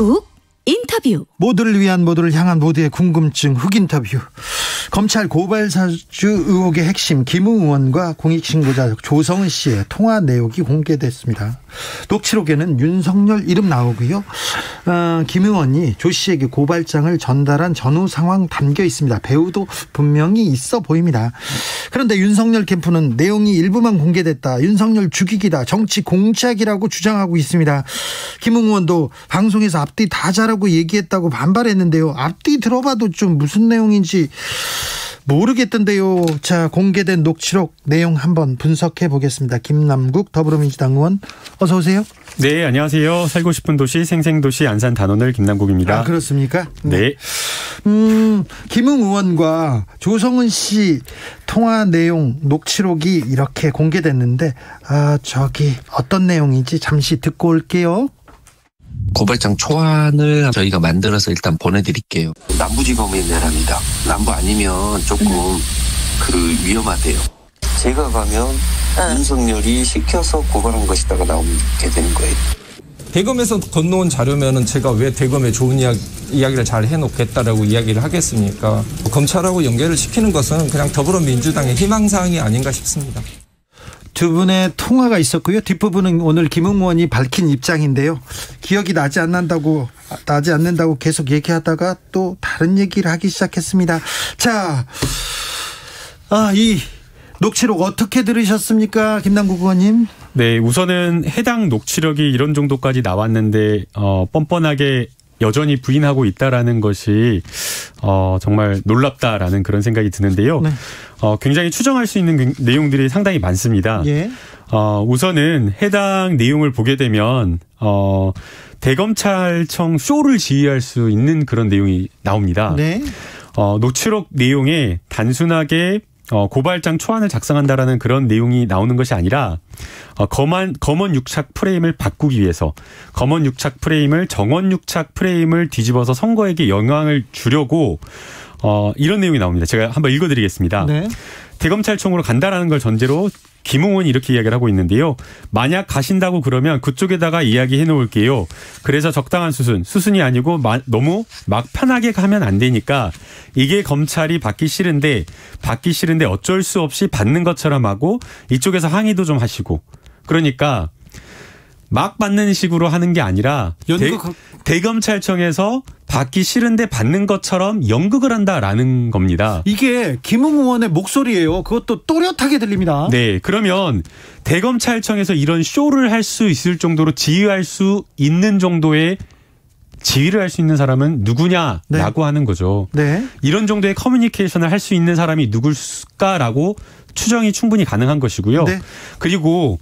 훅 인터뷰. 모두를 위한, 모두를 향한, 모두의 궁금증 훅 인터뷰. 검찰 고발사주 의혹의 핵심 김웅 의원과 공익신고자 조성은 씨의 통화 내역이 공개됐습니다. 녹취록에는 윤석열 이름 나오고요. 김 의원이 조 씨에게 고발장을 전달한 전후 상황 담겨 있습니다. 배우도 분명히 있어 보입니다. 그런데 윤석열 캠프는 내용이 일부만 공개됐다, 윤석열 죽이기다, 정치 공작이라고 주장하고 있습니다. 김웅 의원도 방송에서 앞뒤 다 잘하고 얘기했다고 반발했는데요. 앞뒤 들어봐도 좀 무슨 내용인지 모르겠던데요. 자, 공개된 녹취록 내용 한번 분석해 보겠습니다. 김남국 더불어민주당 의원, 어서 오세요. 네, 안녕하세요. 살고 싶은 도시 생생도시 안산 단원을 김남국입니다. 아, 그렇습니까? 네. 김웅 의원과 조성은 씨 통화 내용 녹취록이 이렇게 공개됐는데, 저기 어떤 내용인지 잠시 듣고 올게요. 고발장 초안을 저희가 만들어서 일단 보내드릴게요. 남부지검에 내랍니다. 남부 아니면 조금 위험하대요. 제가 가면 윤석열이 시켜서 고발한 것이다가 나오게 되는 거예요. 대검에서 건너온 자료면은 제가 왜 대검에 좋은 이야기를 잘 해놓겠다라고 이야기를 하겠습니까? 검찰하고 연결을 시키는 것은 그냥 더불어민주당의 희망사항이 아닌가 싶습니다. 두 분의 통화가 있었고요. 뒷부분은 오늘 김웅 의원이 밝힌 입장인데요. 기억이 나지 않는다고 계속 얘기하다가 또 다른 얘기를 하기 시작했습니다. 자, 이 녹취록 어떻게 들으셨습니까, 김남국 의원님? 네, 우선은 해당 녹취록이 이런 정도까지 나왔는데 뻔뻔하게 여전히 부인하고 있다라는 것이 정말 놀랍다라는 그런 생각이 드는데요. 네. 굉장히 추정할 수 있는 내용들이 상당히 많습니다. 예. 우선은 해당 내용을 보게 되면 대검찰청 쇼를 지휘할 수 있는 그런 내용이 나옵니다. 네. 녹취록 내용에 단순하게 고발장 초안을 작성한다라는 그런 내용이 나오는 것이 아니라 검언 육착 프레임을 바꾸기 위해서 검언 육착 프레임을 정언 육착 프레임을 뒤집어서 선거에게 영향을 주려고 이런 내용이 나옵니다. 제가 한번 읽어드리겠습니다. 네. 대검찰청으로 간다라는 걸 전제로 김웅 의원이 이렇게 이야기를 하고 있는데요. 만약 가신다고 그러면 그쪽에다가 이야기해 놓을게요. 그래서 적당한 수순이 아니고 너무 막 편하게 가면 안 되니까 이게 검찰이 받기 싫은데 어쩔 수 없이 받는 것처럼 하고 이쪽에서 항의도 좀 하시고, 그러니까 막 받는 식으로 하는 게 아니라 대검찰청에서 받기 싫은데 받는 것처럼 연극을 한다라는 겁니다. 이게 김웅 의원의 목소리예요. 그것도 또렷하게 들립니다. 네, 그러면 대검찰청에서 이런 쇼를 할 수 있을 정도로 지휘할 수 있는 정도의 지휘를 할 수 있는 사람은 누구냐라고 네. 하는 거죠. 네. 이런 정도의 커뮤니케이션을 할 수 있는 사람이 누굴까라고 추정이 충분히 가능한 것이고요. 네. 그리고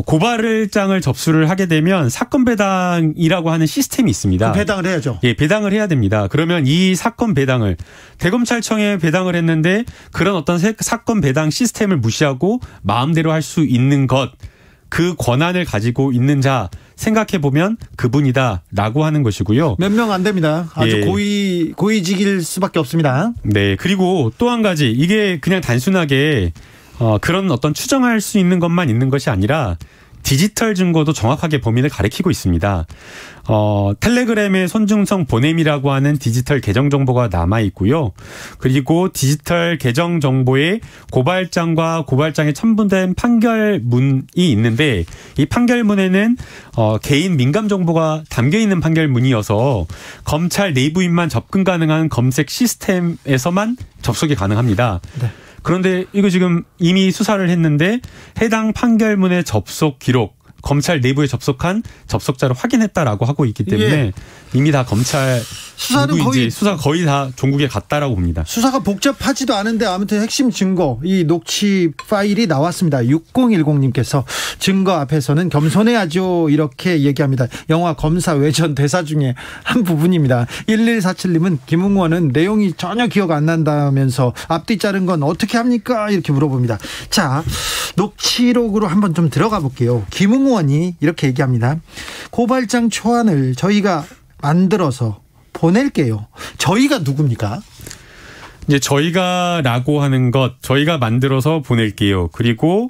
고발장을 접수를 하게 되면 사건 배당이라고 하는 시스템이 있습니다. 배당을 해야죠. 예, 배당을 해야 됩니다. 그러면 이 사건 배당을 대검찰청에 배당을 했는데 그런 어떤 사건 배당 시스템을 무시하고 마음대로 할 수 있는 것, 그 권한을 가지고 있는 자 생각해보면 그분이다라고 하는 것이고요. 몇 명 안 됩니다. 아주 예. 고위직일 수밖에 없습니다. 네, 그리고 또 한 가지, 이게 그냥 단순하게 그런 어떤 추정할 수 있는 것만 있는 것이 아니라 디지털 증거도 정확하게 범인을 가리키고 있습니다. 텔레그램의 손중성 보냄이라고 하는 디지털 계정 정보가 남아 있고요. 그리고 디지털 계정 정보에 고발장과 고발장에 첨부된 판결문이 있는데 이 판결문에는 개인 민감 정보가 담겨 있는 판결문이어서 검찰 내부인만 접근 가능한 검색 시스템에서만 접속이 가능합니다. 네. 그런데 이거 지금 이미 수사를 했는데 해당 판결문의 접속 기록, 검찰 내부에 접속한 접속자를 확인했다라고 하고 있기 때문에 예. 이미 다 검찰 수사가 거의 다 종국에 갔다라고 봅니다. 수사가 복잡하지도 않은데 아무튼 핵심 증거, 이 녹취 파일이 나왔습니다. 6010님께서 증거 앞에서는 겸손해야죠, 이렇게 얘기합니다. 영화 검사 외전 대사 중에 한 부분입니다. 1147님은 김웅 의원은 내용이 전혀 기억 안 난다면서 앞뒤 자른 건 어떻게 합니까? 이렇게 물어봅니다. 자, 녹취록으로 한번 좀 들어가 볼게요. 김웅 의원이 이렇게 얘기합니다. 고발장 초안을 저희가 만들어서 보낼게요. 저희가 누굽니까? 이제 저희가라고 하는 것, 저희가 만들어서 보낼게요. 그리고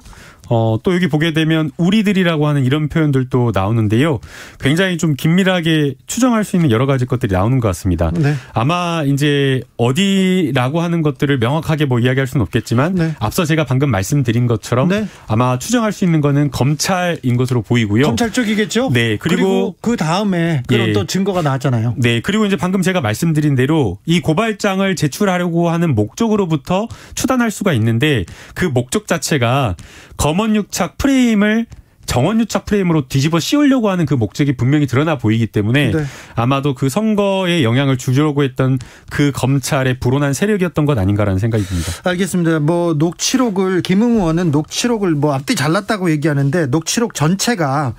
또 여기 보게 되면 우리들이라고 하는 이런 표현들도 나오는데요. 굉장히 좀 긴밀하게 추정할 수 있는 여러 가지 것들이 나오는 것 같습니다. 네. 아마 이제 어디라고 하는 것들을 명확하게 뭐 이야기할 수는 없겠지만 네. 앞서 제가 방금 말씀드린 것처럼 네. 아마 추정할 수 있는 거는 검찰인 것으로 보이고요. 검찰 쪽이겠죠? 네. 그리고 그 다음에 그런 또 증거가 나왔잖아요. 네. 그리고 이제 방금 제가 말씀드린 대로 이 고발장을 제출하려고 하는 목적으로부터 추단할 수가 있는데 그 목적 자체가 검언유착 프레임을 정언유착 프레임으로 뒤집어 씌우려고 하는 그 목적이 분명히 드러나 보이기 때문에 네. 아마도 그 선거에 영향을 주려고 했던 그 검찰의 불온한 세력이었던 것 아닌가라는 생각이 듭니다. 알겠습니다. 뭐 녹취록을 김웅 의원은 녹취록을 뭐 앞뒤 잘랐다고 얘기하는데 녹취록 전체가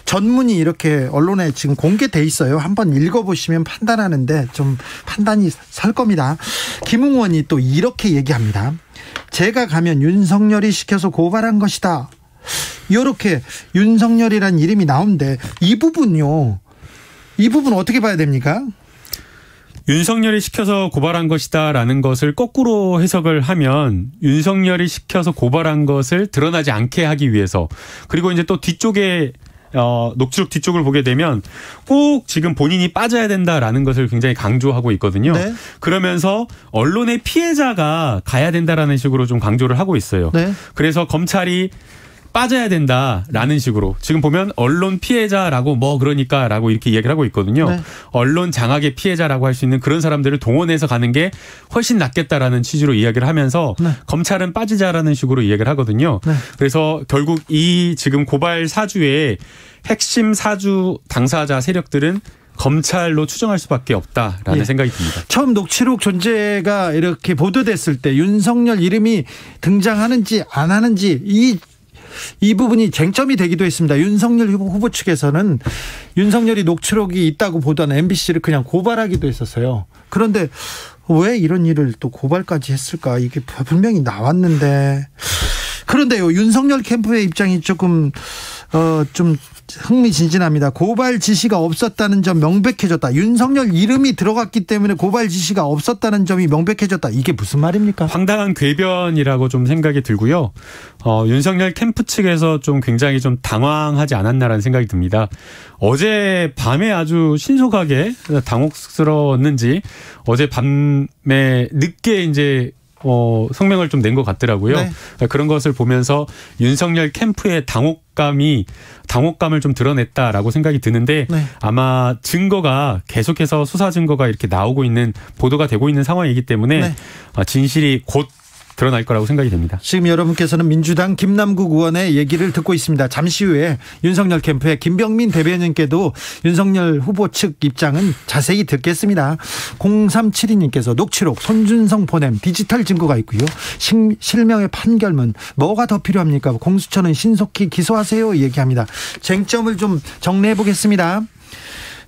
전문이 이렇게 언론에 지금 공개돼 있어요. 한번 읽어보시면 판단하는데 좀 판단이 설 겁니다. 김웅 의원이 또 이렇게 얘기합니다. 제가 가면 윤석열이 시켜서 고발한 것이다. 이렇게 윤석열이라는 이름이 나오는데 이 부분요. 이 부분 어떻게 봐야 됩니까? 윤석열이 시켜서 고발한 것이다라는 것을 거꾸로 해석을 하면 윤석열이 시켜서 고발한 것을 드러나지 않게 하기 위해서 그리고 이제 또 뒤쪽에 녹취록 뒤쪽을 보게 되면 꼭 지금 본인이 빠져야 된다라는 것을 굉장히 강조하고 있거든요. 네. 그러면서 언론의 피해자가 가야 된다라는 식으로 좀 강조를 하고 있어요. 네. 그래서 검찰이 빠져야 된다라는 식으로 지금 보면 언론 피해자라고 뭐 그러니까라고 이렇게 이야기를 하고 있거든요. 네. 언론 장악의 피해자라고 할 수 있는 그런 사람들을 동원해서 가는 게 훨씬 낫겠다라는 취지로 이야기를 하면서 네. 검찰은 빠지자라는 식으로 이야기를 하거든요. 네. 그래서 결국 이 지금 고발 사주의 핵심 사주 당사자 세력들은 검찰로 추정할 수밖에 없다라는 예. 생각이 듭니다. 처음 녹취록 존재가 이렇게 보도됐을 때 윤석열 이름이 등장하는지 안 하는지 이 부분이 쟁점이 되기도 했습니다. 윤석열 후보 측에서는 윤석열이 녹취록이 있다고 보던 MBC를 그냥 고발하기도 했었어요. 그런데 왜 이런 일을 또 고발까지 했을까? 이게 분명히 나왔는데. 그런데요, 윤석열 캠프의 입장이 조금 좀 흥미진진합니다. 고발 지시가 없었다는 점 명백해졌다. 윤석열 이름이 들어갔기 때문에 고발 지시가 없었다는 점이 명백해졌다. 이게 무슨 말입니까? 황당한 궤변이라고 좀 생각이 들고요. 윤석열 캠프 측에서 좀 굉장히 좀 당황하지 않았나라는 생각이 듭니다. 어제 밤에 아주 신속하게 당혹스러웠는지 어제 밤에 늦게 이제 성명을 좀 낸 것 같더라고요. 네. 그런 것을 보면서 윤석열 캠프의 당혹감을 좀 드러냈다라고 생각이 드는데 네. 아마 증거가 계속해서 수사 증거가 이렇게 나오고 있는 보도가 되고 있는 상황이기 때문에 네. 진실이 곧 드러날 거라고 생각이 됩니다. 지금 여러분께서는 민주당 김남국 의원의 얘기를 듣고 있습니다. 잠시 후에 윤석열 캠프의 김병민 대변인께도 윤석열 후보 측 입장은 자세히 듣겠습니다. 0372님께서 녹취록, 손준성 보냄, 디지털 증거가 있고요. 실명의 판결문 뭐가 더 필요합니까? 공수처는 신속히 기소하세요 얘기합니다. 쟁점을 좀 정리해 보겠습니다.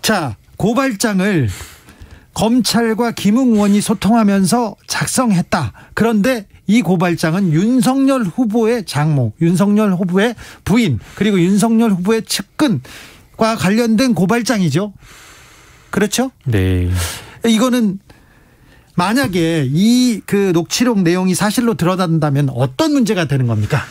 자, 고발장을 검찰과 김웅 의원이 소통하면서 작성했다. 그런데 이 고발장은 윤석열 후보의 장모, 윤석열 후보의 부인, 그리고 윤석열 후보의 측근과 관련된 고발장이죠. 그렇죠? 네. 이거는 만약에 그 녹취록 내용이 사실로 드러난다면 어떤 문제가 되는 겁니까?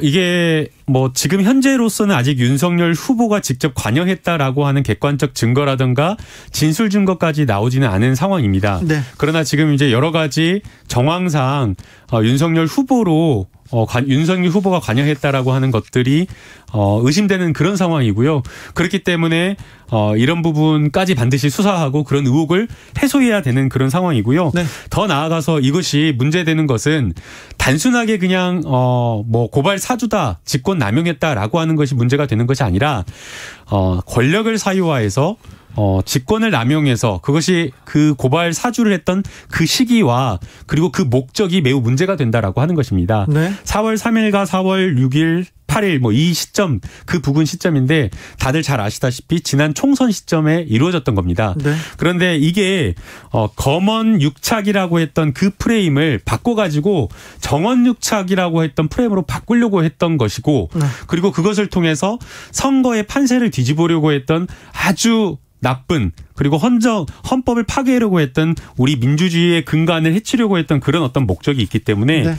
이게 뭐 지금 현재로서는 아직 윤석열 후보가 직접 관여했다라고 하는 객관적 증거라든가 진술 증거까지 나오지는 않은 상황입니다. 네. 그러나 지금 이제 여러 가지 정황상 윤석열 후보가 관여했다라고 하는 것들이 의심되는 그런 상황이고요. 그렇기 때문에 이런 부분까지 반드시 수사하고 그런 의혹을 해소해야 되는 그런 상황이고요. 네. 더 나아가서 이것이 문제되는 것은 단순하게 그냥 뭐 고발 사주다, 직권 남용했다라고 하는 것이 문제가 되는 것이 아니라 권력을 사유화해서 직권을 남용해서 그것이 그 고발 사주를 했던 그 시기와 그리고 그 목적이 매우 문제가 된다라고 하는 것입니다. 네. 4월 3일과 4월 6일 8일 뭐 이 시점 그 부근 시점인데 다들 잘 아시다시피 지난 총선 시점에 이루어졌던 겁니다. 네. 그런데 이게 검언유착이라고 했던 그 프레임을 바꿔가지고 정언유착이라고 했던 프레임으로 바꾸려고 했던 것이고 네. 그리고 그것을 통해서 선거의 판세를 뒤집으려고 했던 아주 나쁜 그리고 헌법을 파괴하려고 했던 우리 민주주의의 근간을 해치려고 했던 그런 어떤 목적이 있기 때문에 네.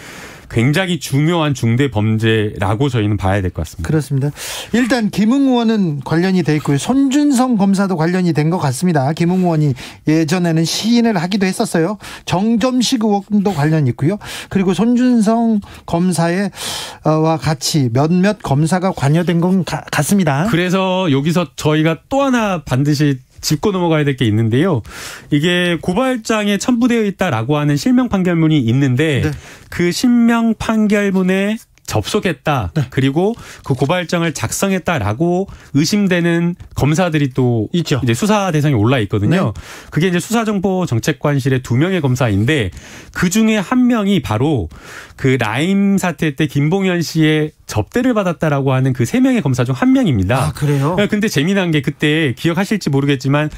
굉장히 중요한 중대 범죄라고 저희는 봐야 될 것 같습니다. 그렇습니다. 일단 김웅 의원은 관련이 돼 있고요. 손준성 검사도 관련이 된 것 같습니다. 김웅 의원이 예전에는 시인을 하기도 했었어요. 정점식 의원도 관련이 있고요. 그리고 손준성 검사와 같이 몇몇 검사가 관여된 건 같습니다. 그래서 여기서 저희가 또 하나 반드시 짚고 넘어가야 될 게 있는데요. 이게 고발장에 첨부되어 있다라고 하는 실명 판결문이 있는데 네. 그 실명 판결문에 접속했다. 네. 그리고 그 고발장을 작성했다라고 의심되는 검사들이 또 있죠. 이제 수사 대상에 올라 있거든요. 네. 그게 이제 수사정보정책관실의 2명의 검사인데 그 중에 한 명이 바로 그 라임 사태 때 김봉현 씨의 접대를 받았다라고 하는 그 3명의 검사 중 한 명입니다. 아, 그래요? 근데 재미난 게 그때 기억하실지 모르겠지만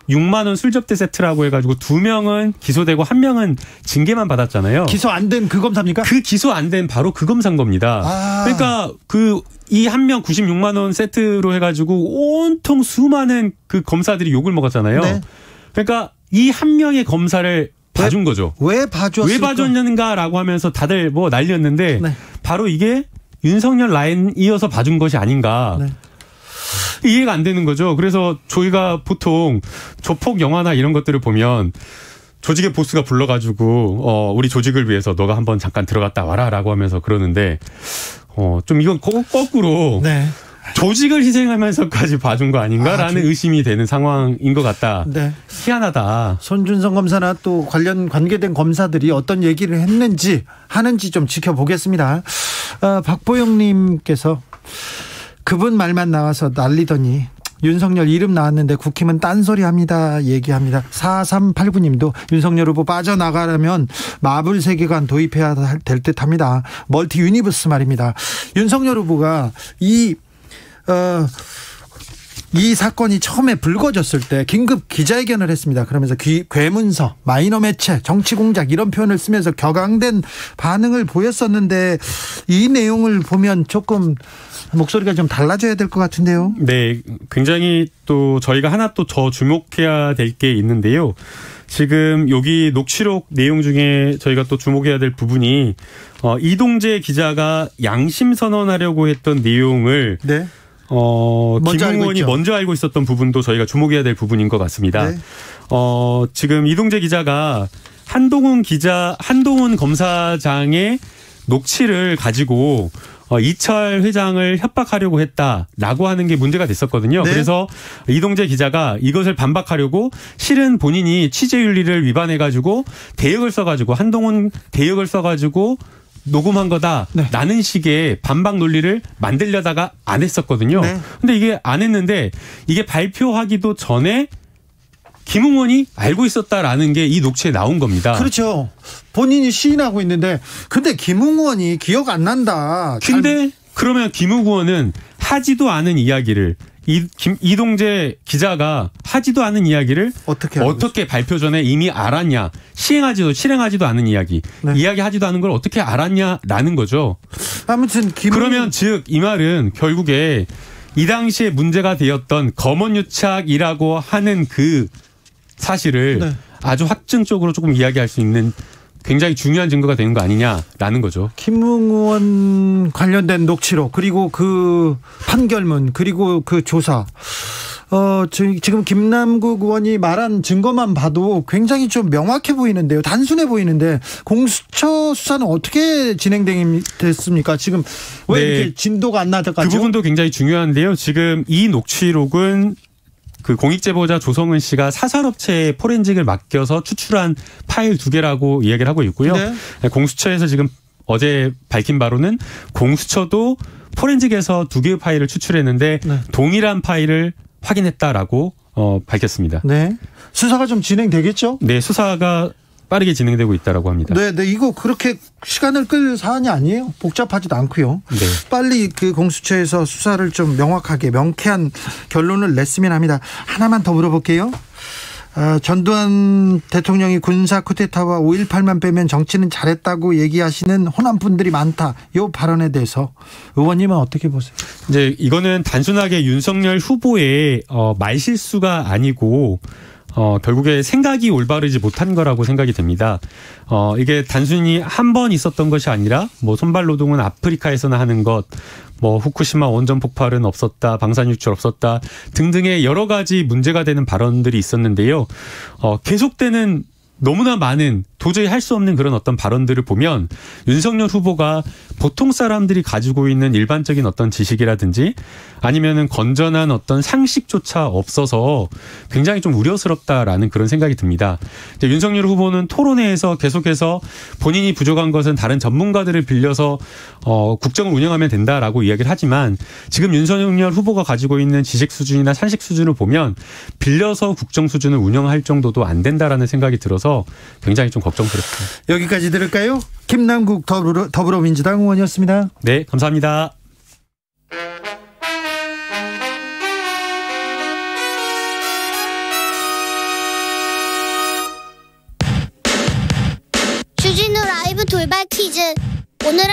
6만 원 술 접대 세트라고 해가지고 2명은 기소되고 1명은 징계만 받았잖아요. 기소 안 된 그 검사입니까? 그 기소 안 된 바로 그 검사인 겁니다. 아. 그러니까 이 1명 96만 원 세트로 해가지고 온통 수많은 그 검사들이 욕을 먹었잖아요. 네. 그러니까 이 1명의 검사를 봐준 거죠. 왜 봐줬을까? 왜 봐줬는가라고 하면서 다들 뭐 난리였는데 네. 바로 이게 윤석열 라인 이어서 봐준 것이 아닌가. 네. 이해가 안 되는 거죠. 그래서 저희가 보통 조폭 영화나 이런 것들을 보면 조직의 보스가 불러가지고 우리 조직을 위해서 너가 한번 잠깐 들어갔다 와라라고 하면서 그러는데 좀 이건 거꾸로 네. 조직을 희생하면서까지 봐준 거 아닌가라는 의심이 되는 상황인 것 같다. 네. 희한하다. 손준성 검사나 또 관계된 검사들이 어떤 얘기를 하는지 좀 지켜보겠습니다. 박보영님께서 그분 말만 나와서 난리더니 윤석열 이름 나왔는데 국힘은 딴소리 합니다. 얘기합니다. 4389님도 윤석열 후보 빠져나가려면 마블 세계관 도입해야 될 듯합니다. 멀티 유니버스 말입니다. 윤석열 후보가 이 사건이 처음에 불거졌을 때 긴급 기자회견을 했습니다. 그러면서 괴문서, 마이너 매체, 정치 공작 이런 표현을 쓰면서 격앙된 반응을 보였었는데 이 내용을 보면 조금 목소리가 좀 달라져야 될 것 같은데요. 네, 굉장히 또 저희가 하나 또 더 주목해야 될 게 있는데요. 지금 여기 녹취록 내용 중에 저희가 또 주목해야 될 부분이 이동재 기자가 양심 선언하려고 했던 내용을 네. 김웅 의원이 먼저 알고 있었던 부분도 저희가 주목해야 될 부분인 것 같습니다. 네. 지금 이동재 기자가 한동훈 검사장의 녹취를 가지고 이철 회장을 협박하려고 했다라고 하는 게 문제가 됐었거든요. 네. 그래서 이동재 기자가 이것을 반박하려고 실은 본인이 취재윤리를 위반해가지고 대역을 써가지고 한동훈 대역을 써가지고 녹음한 거다라는 네. 식의 반박 논리를 만들려다가 안 했었거든요. 네. 근데 이게 안 했는데 이게 발표하기도 전에 김웅 의원이 알고 있었다라는 게 이 녹취에 나온 겁니다. 그렇죠. 본인이 시인하고 있는데 근데 김웅 의원이 기억 안 난다. 근데 그러면 김웅 의원은 하지도 않은 이야기를 이동재 기자가 하지도 않은 이야기를 어떻게 발표 전에 이미 알았냐. 실행하지도 않은 이야기. 네. 이야기하지도 않은 걸 어떻게 알았냐라는 거죠. 아무튼 그러면 즉 이 말은 결국에 이 당시에 문제가 되었던 검언유착이라고 하는 그 사실을 네. 아주 확증적으로 조금 이야기할 수 있는 굉장히 중요한 증거가 되는 거 아니냐라는 거죠. 김웅 의원 관련된 녹취록 그리고 그 판결문 그리고 그 조사 지금 김남국 의원이 말한 증거만 봐도 굉장히 좀 명확해 보이는데요. 단순해 보이는데 공수처 수사는 어떻게 진행됐습니까? 지금 왜 네. 이렇게 진도가 안 나죠? 그 부분도 굉장히 중요한데요. 지금 이 녹취록은 그 공익제보자 조성은 씨가 사설업체에 포렌직을 맡겨서 추출한 파일 2개라고 이야기를 하고 있고요. 네. 공수처에서 지금 어제 밝힌 바로는 공수처도 포렌직에서 2개의 파일을 추출했는데 네. 동일한 파일을 확인했다라고 밝혔습니다. 네. 수사가 좀 진행되겠죠? 네, 수사가 빠르게 진행되고 있다라고 합니다. 네, 이거 그렇게 시간을 끌 사안이 아니에요. 복잡하지도 않고요. 네. 빨리 그 공수처에서 수사를 좀 명확하게 명쾌한 결론을 냈으면 합니다. 하나만 더 물어볼게요. 전두환 대통령이 군사 쿠데타와 5.18만 빼면 정치는 잘했다고 얘기하시는 호남 분들이 많다. 이 발언에 대해서 의원님은 어떻게 보세요? 이제 이거는 단순하게 윤석열 후보의 말실수가 아니고 결국에 생각이 올바르지 못한 거라고 생각이 됩니다. 이게 단순히 한 번 있었던 것이 아니라 뭐 선발 노동은 아프리카에서나 하는 것, 뭐 후쿠시마 원전 폭발은 없었다, 방사능 유출 없었다 등등의 여러 가지 문제가 되는 발언들이 있었는데요. 계속되는 너무나 많은 도저히 할 수 없는 그런 어떤 발언들을 보면 윤석열 후보가 보통 사람들이 가지고 있는 일반적인 어떤 지식이라든지 아니면은 건전한 어떤 상식조차 없어서 굉장히 좀 우려스럽다라는 그런 생각이 듭니다. 윤석열 후보는 토론회에서 계속해서 본인이 부족한 것은 다른 전문가들을 빌려서 국정을 운영하면 된다라고 이야기를 하지만 지금 윤석열 후보가 가지고 있는 지식 수준이나 상식 수준을 보면 빌려서 국정 수준을 운영할 정도도 안 된다라는 생각이 들어서 굉장히 좀 걱정스럽습니다. 여기까지 들을까요? 김남국 더불어민주당 의원이었습니다. 네, 감사합니다. 주진우 라이브 돌발 퀴즈. 오늘의